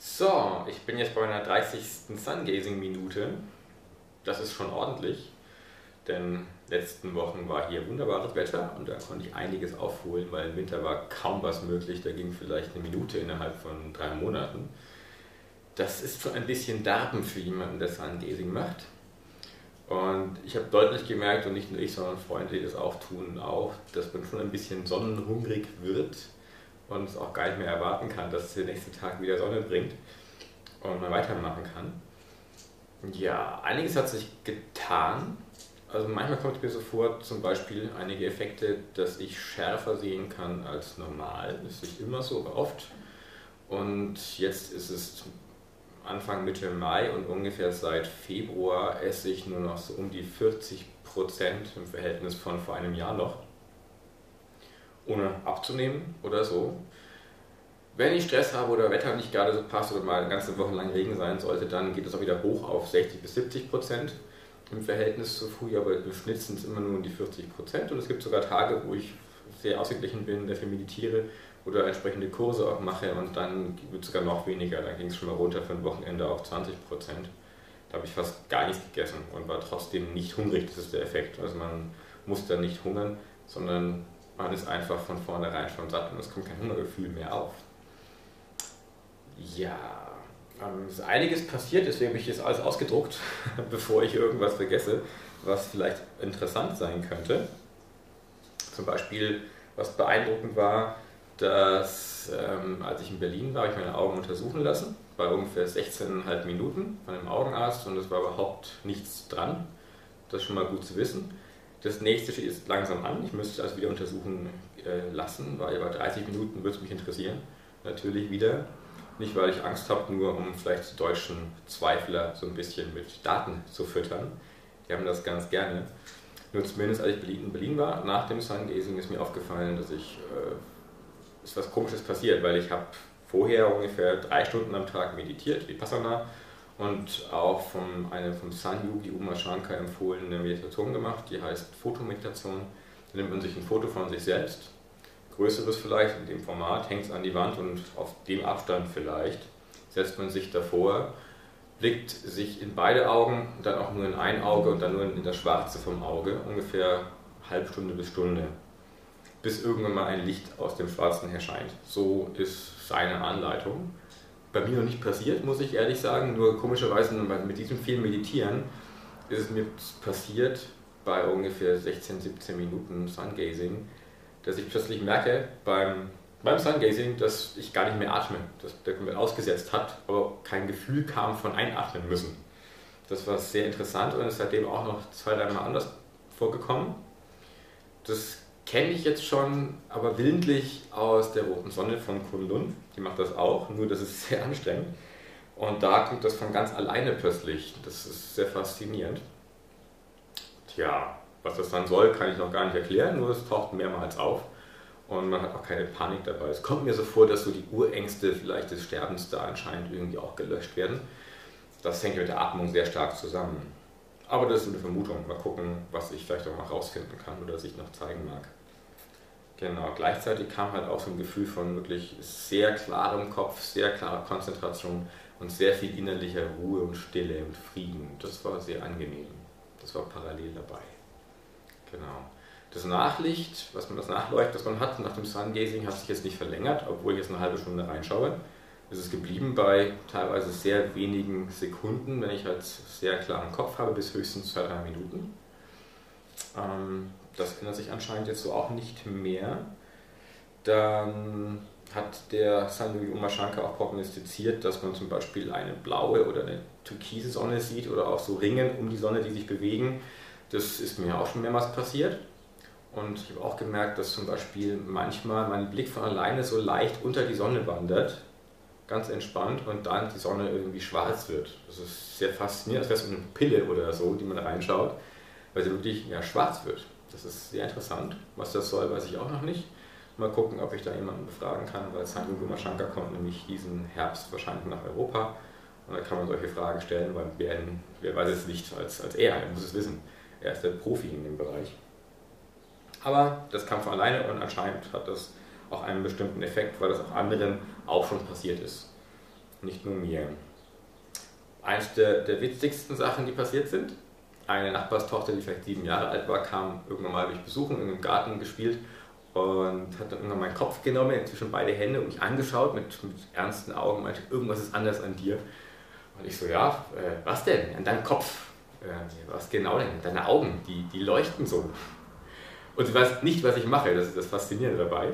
So, ich bin jetzt bei meiner 30. Sungazing-Minute. Das ist schon ordentlich, denn letzten Wochen war hier wunderbares Wetter und da konnte ich einiges aufholen, weil im Winter war kaum was möglich. Da ging vielleicht eine Minute innerhalb von 3 Monaten. Das ist schon ein bisschen derben für jemanden, der Sungazing macht. Und ich habe deutlich gemerkt, und nicht nur ich, sondern Freunde, die das auch tun, auch, dass man schon ein bisschen sonnenhungrig wird und es auch gar nicht mehr erwarten kann, dass der nächste Tag wieder Sonne bringt und man weitermachen kann. Ja, einiges hat sich getan. Also manchmal kommt es mir so vor, zum Beispiel einige Effekte, dass ich schärfer sehen kann als normal. Das ist nicht immer so, aber oft. Und jetzt ist es Anfang Mitte Mai und ungefähr seit Februar esse ich nur noch so um die 40% im Verhältnis von vor einem Jahr noch, ohne abzunehmen oder so. Wenn ich Stress habe oder Wetter nicht gerade so passt oder mal eine ganze Woche lang Regen sein sollte, dann geht es auch wieder hoch auf 60 bis 70% im Verhältnis zu früher, aber im Schnitt sind es immer nur die 40%. Und es gibt sogar Tage, wo ich sehr ausgeglichen bin, dafür meditiere oder entsprechende Kurse auch mache und dann wird es sogar noch weniger. Dann ging es schon mal runter für ein Wochenende auf 20%. Da habe ich fast gar nichts gegessen und war trotzdem nicht hungrig. Das ist der Effekt. Also man muss dann nicht hungern, sondern man ist einfach von vornherein schon satt und es kommt kein Hungergefühl mehr auf. Ja, ist einiges passiert, deswegen habe ich jetzt alles ausgedruckt, bevor ich irgendwas vergesse, was vielleicht interessant sein könnte. Zum Beispiel, was beeindruckend war, dass als ich in Berlin war, habe ich meine Augen untersuchen lassen, bei ungefähr 16,5 Minuten von einem Augenarzt und es war überhaupt nichts dran. Das ist schon mal gut zu wissen. Das nächste steht jetzt langsam an, ich müsste also wieder untersuchen lassen, weil bei 30 Minuten würde es mich interessieren. Natürlich wieder. Nicht, weil ich Angst habe, nur um vielleicht die deutschen Zweifler so ein bisschen mit Daten zu füttern. Die haben das ganz gerne. Nur zumindest als ich in Berlin war, nach dem Sungazing ist mir aufgefallen, dass ist was Komisches passiert, weil ich habe vorher ungefähr 3 Stunden am Tag meditiert, Vipassana, und auch vom San-Yogi Uma Shankar empfohlene Meditation gemacht, die heißt Fotomeditation. Da nimmt man sich ein Foto von sich selbst, größeres vielleicht in dem Format, hängt es an die Wand und auf dem Abstand vielleicht setzt man sich davor, blickt sich in beide Augen, dann auch nur in ein Auge und dann nur in das Schwarze vom Auge, ungefähr halbe Stunde bis Stunde, bis irgendwann mal ein Licht aus dem Schwarzen erscheint. So ist seine Anleitung. Bei mir noch nicht passiert, muss ich ehrlich sagen, nur komischerweise mit diesem vielen Meditieren ist es mir passiert, bei ungefähr 16, 17 Minuten Sungazing, dass ich plötzlich merke beim Sungazing, dass ich gar nicht mehr atme, dass der komplett ausgesetzt hat, aber kein Gefühl kam von einatmen müssen. Das war sehr interessant und ist seitdem auch noch 2, 3 Mal anders vorgekommen. Das kenne ich jetzt schon, aber willentlich aus der Roten Sonne von Kunlun. Die macht das auch, nur das ist sehr anstrengend. Und da kommt das von ganz alleine plötzlich. Das ist sehr faszinierend. Tja, was das dann soll, kann ich noch gar nicht erklären, nur es taucht mehrmals auf und man hat auch keine Panik dabei. Es kommt mir so vor, dass so die Urängste vielleicht des Sterbens da anscheinend irgendwie auch gelöscht werden. Das hängt mit der Atmung sehr stark zusammen. Aber das ist eine Vermutung. Mal gucken, was ich vielleicht auch noch rausfinden kann oder sich noch zeigen mag. Genau, gleichzeitig kam halt auch so ein Gefühl von wirklich sehr klarem Kopf, sehr klarer Konzentration und sehr viel innerlicher Ruhe und Stille und Frieden. Das war sehr angenehm. Das war parallel dabei. Genau. Das Nachlicht, das Nachleuchten, das man hat nach dem Sungazing, hat sich jetzt nicht verlängert, obwohl ich jetzt eine halbe Stunde reinschaue. Es ist geblieben bei teilweise sehr wenigen Sekunden, wenn ich halt sehr klaren Kopf habe, bis höchstens 2, 3 Minuten. Das ändert sich anscheinend jetzt so auch nicht mehr. Dann hat der San-Yogi Uma Shankar auch prognostiziert, dass man zum Beispiel eine blaue oder eine türkise Sonne sieht oder auch so Ringe um die Sonne, die sich bewegen. Das ist mir auch schon mehrmals passiert. Und ich habe auch gemerkt, dass zum Beispiel manchmal mein Blick von alleine so leicht unter die Sonne wandert, ganz entspannt, und dann die Sonne irgendwie schwarz wird. Das ist sehr faszinierend, als wäre es eine Pille oder so, die man reinschaut, weil sie wirklich schwarz wird. Das ist sehr interessant. Was das soll, weiß ich auch noch nicht. Mal gucken, ob ich da jemanden befragen kann, weil San-Yogi Uma Shankar kommt nämlich diesen Herbst wahrscheinlich nach Europa. Und da kann man solche Fragen stellen, weil wer weiß es nicht als er muss es wissen. Er ist der Profi in dem Bereich. Aber das kam von alleine und anscheinend hat das auch einen bestimmten Effekt, weil das auch anderen auch schon passiert ist. nicht nur mir. Eines der witzigsten Sachen, die passiert sind: Eine Nachbarstochter, die vielleicht 7 Jahre alt war, kam irgendwann mal mich besuchen, in einem Garten gespielt und hat dann irgendwann meinen Kopf genommen, zwischen beide Hände und mich angeschaut mit ernsten Augen und meinte, irgendwas ist anders an dir. Und ich so, ja, was denn? An deinem Kopf. Was genau denn? Deine Augen, die leuchten so. Und sie weiß nicht, was ich mache, das ist das Faszinierende dabei.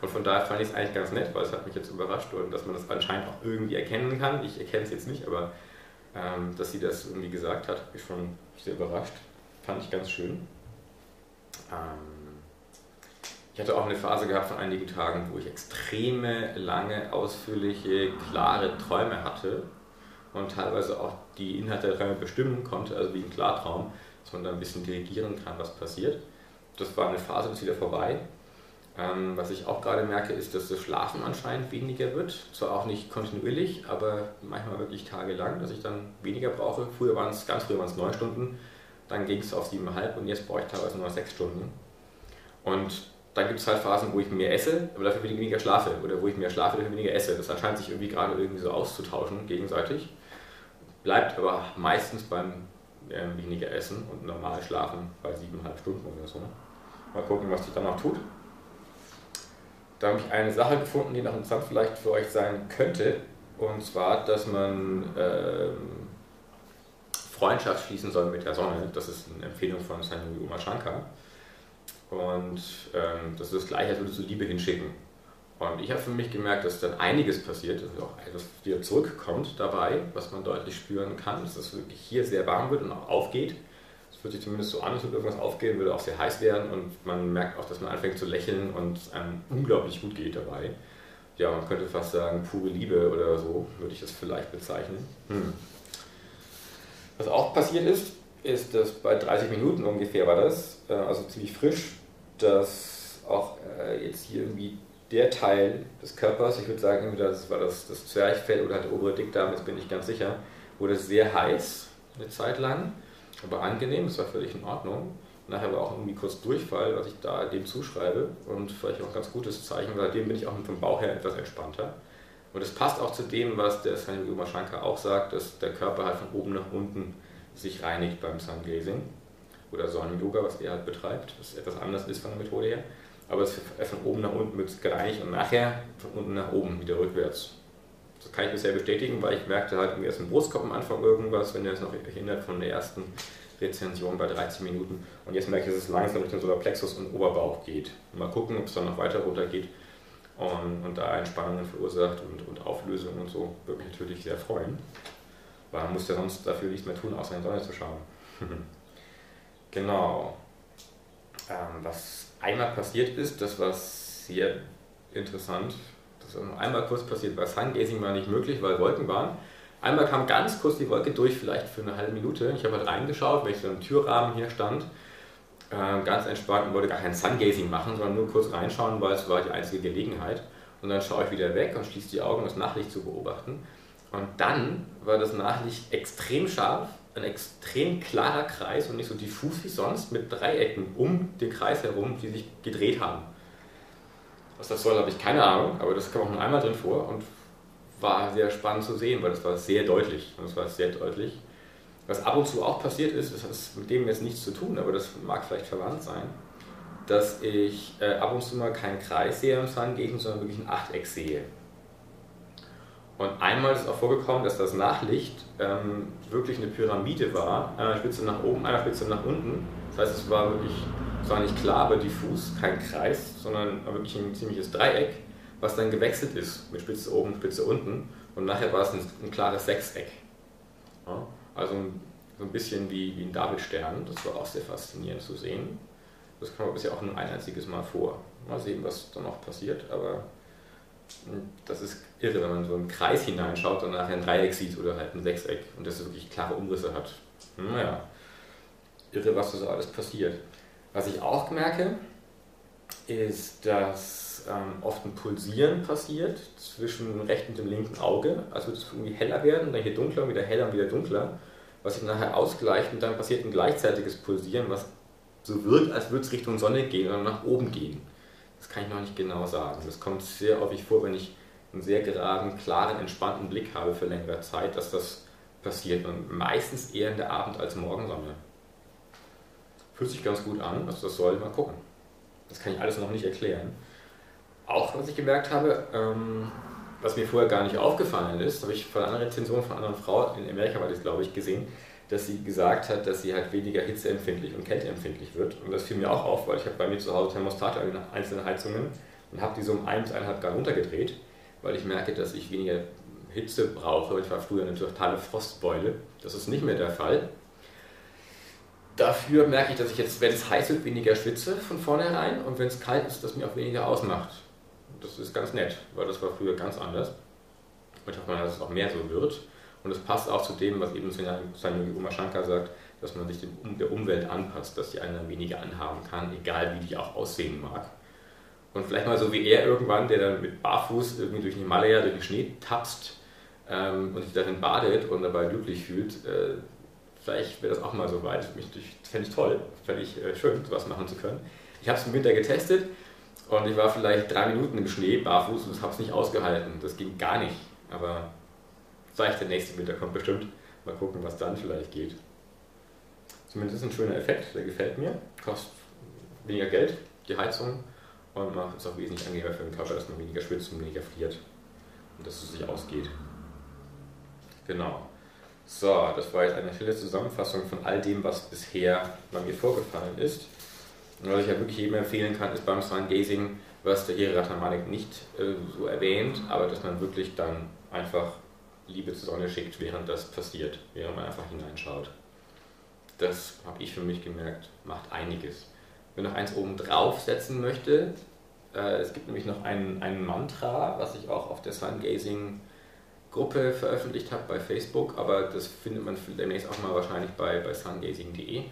Und von daher fand ich es eigentlich ganz nett, weil es hat mich jetzt überrascht und dass man das anscheinend auch irgendwie erkennen kann. Ich erkenne es jetzt nicht, aber dass sie das irgendwie gesagt hat, hat mich schon sehr überrascht. Fand ich ganz schön. Ich hatte auch eine Phase gehabt von einigen Tagen, wo ich extreme, lange, ausführliche, klare Träume hatte und teilweise auch die Inhalte der Träume bestimmen konnte, also wie im Klartraum, dass man da ein bisschen dirigieren kann, was passiert. Das war eine Phase, die ist wieder vorbei. Was ich auch gerade merke, ist, dass das Schlafen anscheinend weniger wird. Zwar auch nicht kontinuierlich, aber manchmal wirklich tagelang, dass ich dann weniger brauche. Ganz früher waren es 9 Stunden, dann ging es auf 7,5 und jetzt brauche ich teilweise nur 6 Stunden. Und dann gibt es halt Phasen, wo ich mehr esse, aber dafür weniger schlafe. Oder wo ich mehr schlafe, dafür weniger esse. Das scheint sich irgendwie gerade so auszutauschen gegenseitig. Bleibt aber meistens beim weniger Essen und normal schlafen bei 7,5 Stunden oder so. Mal gucken, was sich dann noch tut. Da habe ich eine Sache gefunden, die noch interessant vielleicht für euch sein könnte. Und zwar, dass man Freundschaft schließen soll mit der Sonne. Das ist eine Empfehlung von Swami Uma-Shankar. Und das ist das Gleiche, als würdest du Liebe hinschicken. Und ich habe für mich gemerkt, dass dann einiges passiert, dass auch etwas wieder zurückkommt dabei, was man deutlich spüren kann, dass es wirklich hier sehr warm wird und auch aufgeht. Es fühlt sich zumindest so an, als würde irgendwas aufgehen, würde auch sehr heiß werden und man merkt auch, dass man anfängt zu lächeln und es einem unglaublich gut geht dabei. Ja, man könnte fast sagen, pure Liebe oder so, würde ich das vielleicht bezeichnen. Was auch passiert ist, dass bei 30 Minuten ungefähr war das, also ziemlich frisch, dass auch jetzt hier irgendwie der Teil des Körpers, ich würde sagen, entweder das war das Zwerchfell oder der obere Dickdarm, jetzt bin ich ganz sicher, wurde sehr heiß eine Zeit lang, aber angenehm, das war völlig in Ordnung. Nachher war auch irgendwie kurz Durchfall, was ich da dem zuschreibe und vielleicht auch ein ganz gutes Zeichen, weil seitdem bin ich auch vom Bauch her etwas entspannter. Und es passt auch zu dem, was der Swami Uma-Shankar auch sagt, dass der Körper halt von oben nach unten sich reinigt beim Sun Gazing oder Sonnen-Yoga, was er halt betreibt, was etwas anders ist von der Methode her. Aber es von oben nach unten wird gereinigt und nachher von unten nach oben wieder rückwärts. Das kann ich bisher bestätigen, weil ich merkte halt im ersten Brustkorb am Anfang irgendwas, wenn ihr es noch erinnert von der ersten Rezension bei 13 Minuten. Und jetzt merke ich, dass es langsam Richtung Solarplexus und Oberbauch geht. Mal gucken, ob es dann noch weiter runter geht und da Entspannungen verursacht und Auflösung und so. Würde mich natürlich sehr freuen. Weil man muss ja sonst dafür nichts mehr tun, außer in die Sonne zu schauen. Genau. Was einmal passiert ist, das war sehr interessant. Das ist noch einmal kurz passiert, weil Sun Gazing war nicht möglich, weil Wolken waren. Einmal kam ganz kurz die Wolke durch, vielleicht für eine halbe Minute. Ich habe halt reingeschaut, wenn ich so im Türrahmen hier stand, ganz entspannt und wollte gar kein Sun Gazing machen, sondern nur kurz reinschauen, weil es war die einzige Gelegenheit. Und dann schaue ich wieder weg und schließe die Augen, um das Nachlicht zu beobachten. Und dann war das Nachlicht extrem scharf, ein extrem klarer Kreis und nicht so diffus wie sonst, mit Dreiecken um den Kreis herum, die sich gedreht haben. Was das soll, habe ich keine Ahnung, aber das kam auch nur einmal drin vor und war sehr spannend zu sehen, weil das war sehr deutlich. Und das war sehr deutlich. Was ab und zu auch passiert ist, das hat mit dem jetzt nichts zu tun, aber das mag vielleicht verwandt sein, dass ich ab und zu mal keinen Kreis sehe im Sun Gazing, sondern wirklich ein Achteck sehe. Und einmal ist es auch vorgekommen, dass das Nachlicht wirklich eine Pyramide war, einer Spitze nach oben, einer Spitze nach unten. Das heißt, es war nicht klar, aber diffus, kein Kreis, sondern wirklich ein ziemliches Dreieck, was dann gewechselt ist mit Spitze oben, Spitze unten. Und nachher war es ein klares Sechseck. Ja, also so ein bisschen wie ein Davidstern. Das war auch sehr faszinierend zu sehen. Das kam bisher auch nur ein einziges Mal vor. Mal sehen, was dann noch passiert, aber das ist irre, wenn man so einen Kreis hineinschaut und nachher ein Dreieck sieht oder halt ein Sechseck und das wirklich klare Umrisse hat. Naja, irre, was da so alles passiert. Was ich auch merke, ist, dass oft ein Pulsieren passiert zwischen dem rechten und dem linken Auge. Also wird es irgendwie heller werden, dann hier dunkler, wieder heller und wieder dunkler, was sich nachher ausgleicht und dann passiert ein gleichzeitiges Pulsieren, was so wirkt, als würde es Richtung Sonne gehen oder nach oben gehen. Das kann ich noch nicht genau sagen. Das kommt sehr häufig vor, wenn ich einen sehr geraden, klaren, entspannten Blick habe für längere Zeit, dass das passiert. Und meistens eher in der Abend- als Morgensonne. Fühlt sich ganz gut an, also das soll mal gucken. Das kann ich alles noch nicht erklären. Auch was ich gemerkt habe, was mir vorher gar nicht aufgefallen ist, habe ich von einer Rezension von einer anderen Frau, in Amerika war das glaube ich, gesehen, dass sie gesagt hat, dass sie halt weniger hitzeempfindlich und kälteempfindlich wird. Und das fiel mir auch auf, weil ich habe bei mir zu Hause Thermostate in einzelnen Heizungen und habe die so um 1 bis 1,5 Grad runtergedreht, weil ich merke, dass ich weniger Hitze brauche. Ich war früher eine totale Frostbeule. Das ist nicht mehr der Fall. Dafür merke ich, dass ich jetzt, wenn es heiß wird, weniger schwitze von vornherein und wenn es kalt ist, das mir auch weniger ausmacht. Das ist ganz nett, weil das war früher ganz anders. Und ich hoffe mal, dass es auch mehr so wird. Und es passt auch zu dem, was eben Swami Shankar sagt, dass man sich der Umwelt anpasst, dass die eine weniger anhaben kann, egal wie die auch aussehen mag. Und vielleicht mal so wie er irgendwann, der dann mit Barfuß irgendwie durch den Himalaya, durch den Schnee tapst und sich darin badet und dabei glücklich fühlt, vielleicht wäre das auch mal so weit. Das fände ich toll, fände ich schön, sowas machen zu können. Ich habe es im Winter getestet und ich war vielleicht 3 Minuten im Schnee barfuß und habe es nicht ausgehalten. Das ging gar nicht, aber vielleicht der nächste Winter kommt bestimmt. Mal gucken, was dann vielleicht geht. Zumindest ein schöner Effekt, der gefällt mir. Kostet weniger Geld, die Heizung, und macht es auch wesentlich angenehmer für den Körper, dass man weniger schwitzt und weniger friert und dass es sich ausgeht. Genau. So, das war jetzt eine schnelle Zusammenfassung von all dem, was bisher bei mir vorgefallen ist. Und was ich ja wirklich jedem empfehlen kann, ist beim Sun-Gazing, was der Hiri Ratnamanik nicht so erwähnt, aber dass man wirklich dann einfach Liebe zur Sonne schickt, während das passiert, während man einfach hineinschaut. Das habe ich für mich gemerkt, macht einiges. Wenn ich noch eins oben drauf setzen möchte, es gibt nämlich noch ein Mantra, was ich auch auf der Sun-Gazing Gruppe veröffentlicht habe bei Facebook, aber das findet man demnächst auch mal wahrscheinlich bei sungazing.de,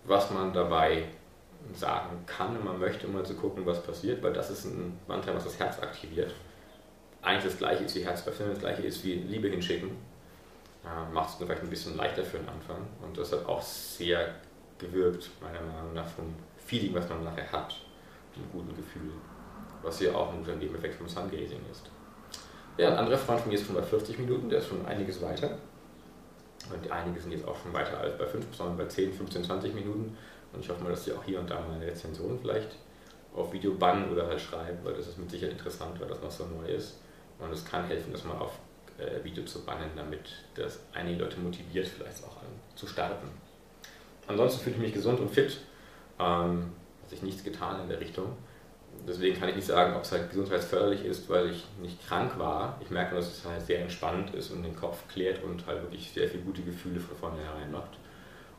was man dabei sagen kann, wenn man möchte, um mal zu gucken, was passiert, weil das ist ein Mantra, was das Herz aktiviert. Eigentlich das gleiche ist wie Herz öffnen, das gleiche ist wie Liebe hinschicken. Macht es vielleicht ein bisschen leichter für den Anfang und das hat auch sehr gewirkt, meiner Meinung nach, vom Feeling, was man nachher hat, dem guten Gefühl, was ja auch ein guter Nebeneffekt vom Sun-Gazing ist. Ja, ein anderer Freund von mir ist 140 Minuten, der ist schon einiges weiter. Und einige sind jetzt auch schon weiter als bei 5, sondern bei 10, 15, 20 Minuten. Und ich hoffe mal, dass sie auch hier und da mal eine Rezension vielleicht auf Video bannen oder halt schreiben, weil das ist mit Sicherheit interessant, weil das noch so neu ist. Und es kann helfen, das mal auf Video zu bannen, damit das einige Leute motiviert, vielleicht auch an zu starten. Ansonsten fühle ich mich gesund und fit. Hat sich nichts getan in der Richtung. Deswegen kann ich nicht sagen, ob es halt gesundheitsförderlich ist, weil ich nicht krank war. Ich merke nur, dass es halt sehr entspannt ist und den Kopf klärt und halt wirklich sehr viele gute Gefühle von vornherein macht.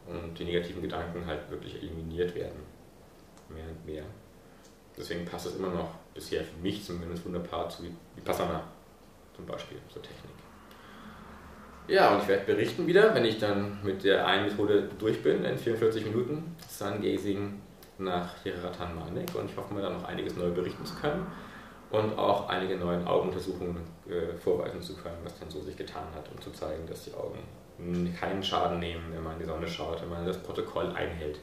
Und die negativen Gedanken halt wirklich eliminiert werden. Mehr und mehr. Deswegen passt es immer noch bisher für mich zumindest wunderbar zu Vipassana zum Beispiel, zur Technik. Ja, und ich werde berichten wieder, wenn ich dann mit der einen Methode durch bin, in 44 Minuten, Sun-Gazing nach Hiri Ratnamanik, und ich hoffe mir dann noch einiges neu berichten zu können und auch einige neue Augenuntersuchungen vorweisen zu können, was dann so sich getan hat, um zu zeigen, dass die Augen keinen Schaden nehmen, wenn man in die Sonne schaut, wenn man das Protokoll einhält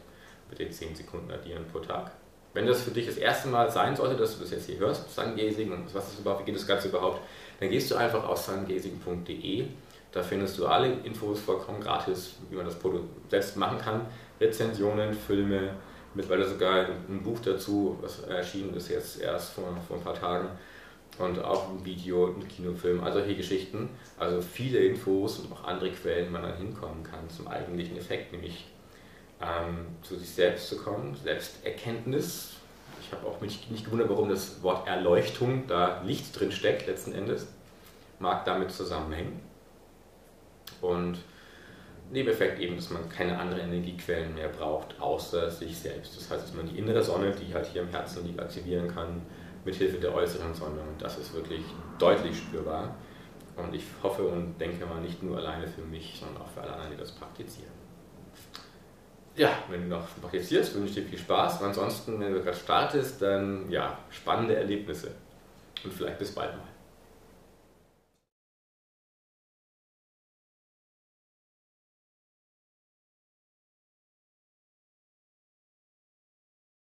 mit den 10 Sekunden addieren pro Tag. Wenn das für dich das erste Mal sein sollte, dass du das jetzt hier hörst, Sun-Gazing und was ist überhaupt, wie geht das Ganze überhaupt, dann gehst du einfach auf sungazing.de. Da findest du alle Infos vollkommen gratis, wie man das selbst machen kann. Rezensionen, Filme, mittlerweile sogar ein Buch dazu, was erschienen ist jetzt erst vor ein paar Tagen. Und auch ein Video, ein Kinofilm, also solche Geschichten. Also viele Infos und auch andere Quellen, wie man dann hinkommen kann zum eigentlichen Effekt, nämlich zu sich selbst zu kommen, Selbsterkenntnis. Ich habe auch mich nicht gewundert, warum das Wort Erleuchtung da Licht drin steckt, letzten Endes. Mag damit zusammenhängen. Und Nebeneffekt eben, dass man keine anderen Energiequellen mehr braucht, außer sich selbst. Das heißt, dass man die innere Sonne, die halt hier im Herzen liegt, aktivieren kann, mithilfe der äußeren Sonne. Und das ist wirklich deutlich spürbar. Und ich hoffe und denke mal nicht nur alleine für mich, sondern auch für alle anderen, die das praktizieren. Ja, wenn du noch praktizierst, wünsche ich dir viel Spaß. Und ansonsten, wenn du gerade startest, dann ja, spannende Erlebnisse. Und vielleicht bis bald mal.